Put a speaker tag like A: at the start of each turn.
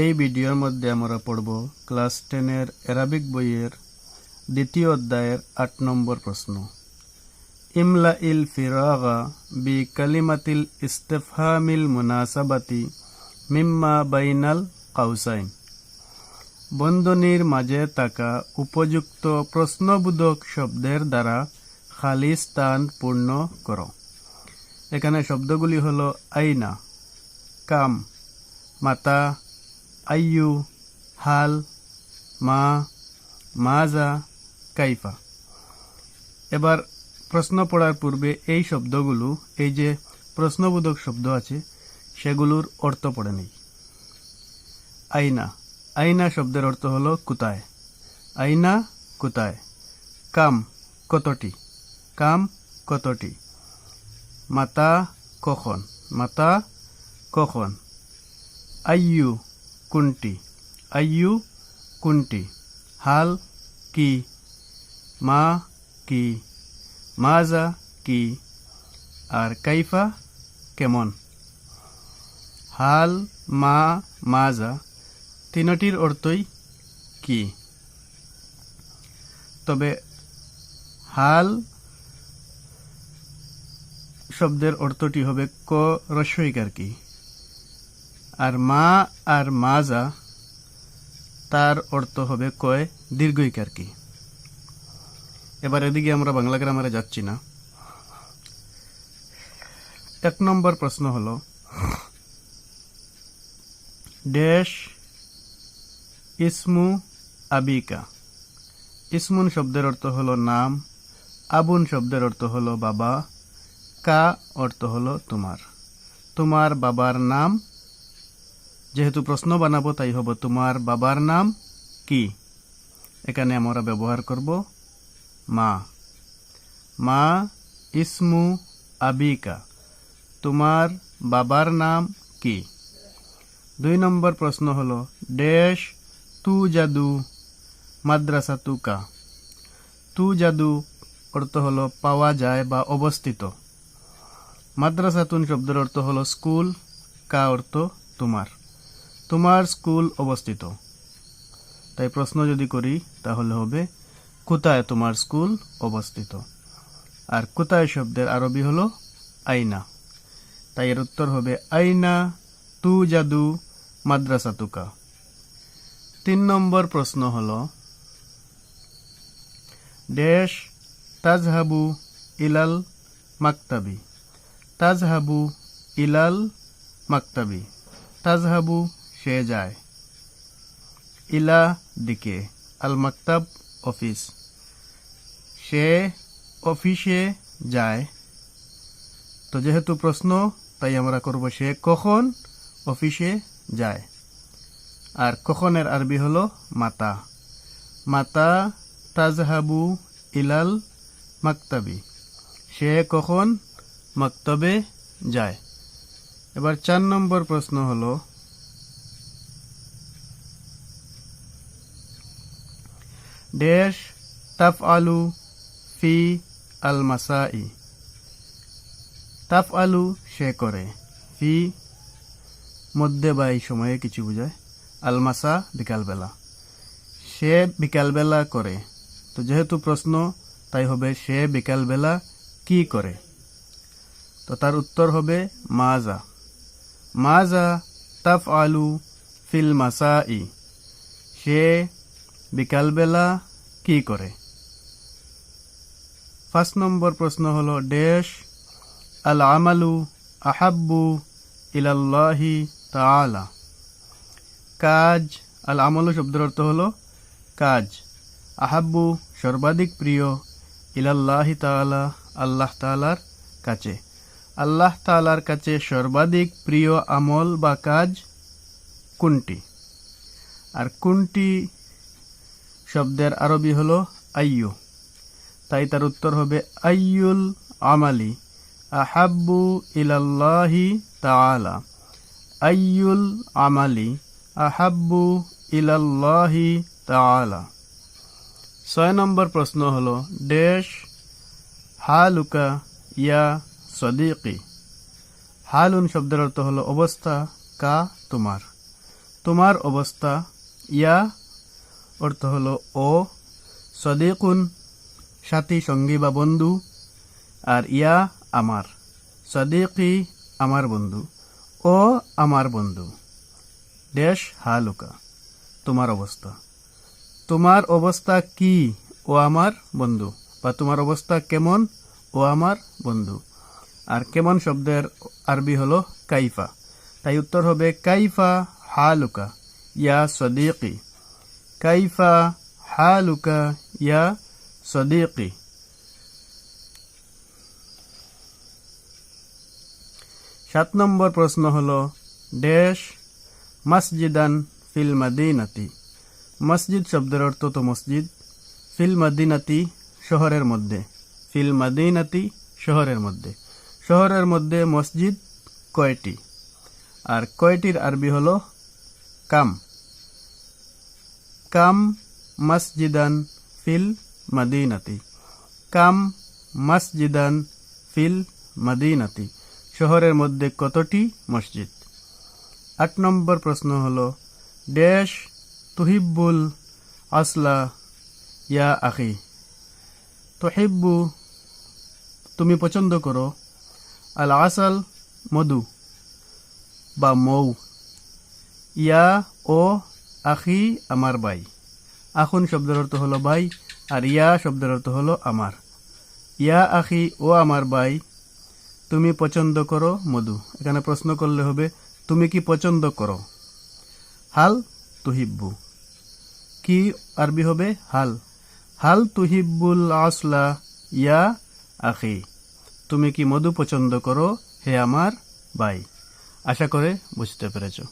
A: এই ভিডিওর মধ্যে আমরা পড়ব ক্লাস 10 অ্যারাবিক বইয়ের দ্বিতীয় অধ্যায়ের 8 নম্বর প্রশ্ন। ইমলা ইল ফিরাগা বি কালিমাতিল ইস্তিফহামিল মুনাসাবাতি মিম্মা বাইনাল কাউসাইন। বন্ধনীর মাঝে থাকা উপযুক্ত প্রশ্নবোধক শব্দের দ্বারা খালি স্থান পূর্ণ করো। এখানে শব্দগুলি হলো আইনা, কাম, মাতা, আইয়ু, হাল, মা, মাজা, কাইফা। এবার প্রশ্ন পড়ার পূর্বে এই শব্দগুলো, এই যে প্রশ্নবোধক শব্দ আছে সেগুলোর অর্থ পড়ে নেই। আইনা, আইনা শব্দের অর্থ হলো কোথায়। আইনা কোথায়। কাম কতটি, কাম কতটি। মাতা কখন, মাতা কখন। আইয়ু কোনটি, আইয়ু কোনটি। হাল কি, মা কি, মাজা কি, আর কাইফা কেমন। হাল, মা, মাজা তিনটির অর্থই কি। তবে হাল শব্দের অর্থটি হবে ক রস্বইকার কি, আর মা আর মাজা তার অর্থ হবে কয় দীর্ঘইকার কি। এবার এদিকে আমরা বাংলা গ্রামারে যাচ্ছি না। 1 নম্বর প্রশ্ন হলো ড্যাশ ইসমু আবিকা। ইসমুন শব্দের অর্থ হলো নাম, আবুন শব্দের অর্থ হলো বাবা, কা অর্থ হলো তোমার। তোমার বাবার নাম, যেহেতু প্রশ্ন বানাবো তাই হবে তোমার বাবার নাম কি। এখানে আমরা ব্যবহার করব মা। মা ইসমু আবিকা, তোমার বাবার নাম কি। 2 নম্বর প্রশ্ন হলো ড্যাশ তু জাদু মাদ্রাসা তুকা। তু জাদু অর্থ হলো পাওয়া যায় বা অবস্থিত। মাদ্রাসাতুন শব্দের অর্থ হলো স্কুল, কা অর্থ তোমার। তোমার স্কুল অবস্থিত। তাই প্রশ্ন যদি করি তাহলে হবে কোথায় তোমার স্কুল অবস্থিত। আর কোথায় শব্দের আরবি হলো আইনা। তাই এর উত্তর হবে আইনা তু জাদু মাদ্রাসা তুকা। 3 নম্বর প্রশ্ন হলো ড্যাশ তাজহাবু ইলাল মাকতাবি। তাজহাবু ইলাল মাকতাবি। তাজহাবু সে যায়, ইলা দিকে, আল মাকতাব অফিস, সে অফিসে যায়। তো যেহেতু প্রশ্ন তাই আমরা করব সে কখন অফিসে যায়। আর কখনের আরবি হলো মাতা। মাতা তাজহাবু ইলাল মাকতাবি, সে কখন মাকতবে যায়। এবার 4 নম্বর প্রশ্ন হলো ড্যাশ তাফআলু ফি আল মাসাই। তাফআলু সে করে, ফি মধ্যে বা এই সময়ে কিছু বোঝায়, আল মাসা বিকালবেলা, সে বিকালবেলা করে। তো যেহেতু প্রশ্ন তাই হবে সে বিকালবেলা কি করে। তো তার উত্তর হবে মাজা। মাজা তাফআলু ফিল মাসাই, সে বিকালবেলা কি করে। 5 নম্বর প্রশ্ন হলো ড্যাশ আল আমালু আহাব্বু ইলাল্লাহি তাআলা। কাজ, আল আমালু শব্দের অর্থ হলো কাজ, আহাব্বু সর্বাধিক প্রিয়, ইলাল্লাহি তাআলা আল্লাহ তাআলার কাছে। আল্লাহ তাআলার কাছে সর্বাধিক প্রিয় আমল বা কাজ কোনটি। আর কোনটি শব্দের আরবি হলো আইয়ু। তাই তার উত্তর হবে আইয়ুল আমালি আহাব্বু ইলাল্লাহি তাআলা। আইয়ুল আমালি আহাব্বু ইলাল্লাহি তাআলা। 6 নম্বর প্রশ্ন হলো ড্যাশ হালুকা ইয়া সদিকি। হালুন শব্দের অর্থ হলো অবস্থা, কা তোমার। তোমার অবস্থা, ইয়া অর্থ হলো ও, সদিকুন সাথী, সঙ্গী বা বন্ধু, আর ইয়া আমার, সদিকি আমার বন্ধু, ও আমার বন্ধু। ড্যাশ হালুকা তোমার অবস্থা। তোমার অবস্থা কি ও আমার বন্ধু, বা তোমার অবস্থা কেমন ও আমার বন্ধু। আর কেমন শব্দের আরবি হলো কাইফা, তাই উত্তর হবে কাইফা হালুকা ইয়া সদিকি, কাইফা হালুকা ইয়া সদিকি। 7 নম্বর প্রশ্ন হলো ড্যাশ মসজিদান ফিল মদিনাতি। মসজিদ শব্দের অর্থ তো মসজিদ, ফিল মদিনাতি শহরের মধ্যে, ফিল মদিনাতি শহরের মধ্যে। শহরের মধ্যে মসজিদ কয়টি, আর কয়টির আরবি হলো কাম, কাম মসজিদান ফিল মদিনাতি, কাম মসজিদান ফিল মদিনাতি শহরের মধ্যে কতটি মসজিদ। 8 নম্বর প্রশ্ন হলো ড্যাশ তুহিব্বুল আসলা ইয়া আখি। তুহিব্বু তুমি পছন্দ করো, আল আসল মধু বা মৌ, ইয়া ও আখি আমার ভাই। আখুন শব্দের অর্থ হলো ভাই, আর ইয়া শব্দের অর্থ হলো আমার। ইয়া আখি ও আমার ভাই, তুমি পছন্দ করো মধু। এখানে প্রশ্ন করলে হবে তুমি কি পছন্দ করো। হাল তুহিব্বু, কি আরবি হবে হাল, হাল তুহিব্বুল আসলা ইয়া আখি, তুমি কি মধু পছন্দ করো হে আমার ভাই। আশা করে বুঝতে পেরেছো।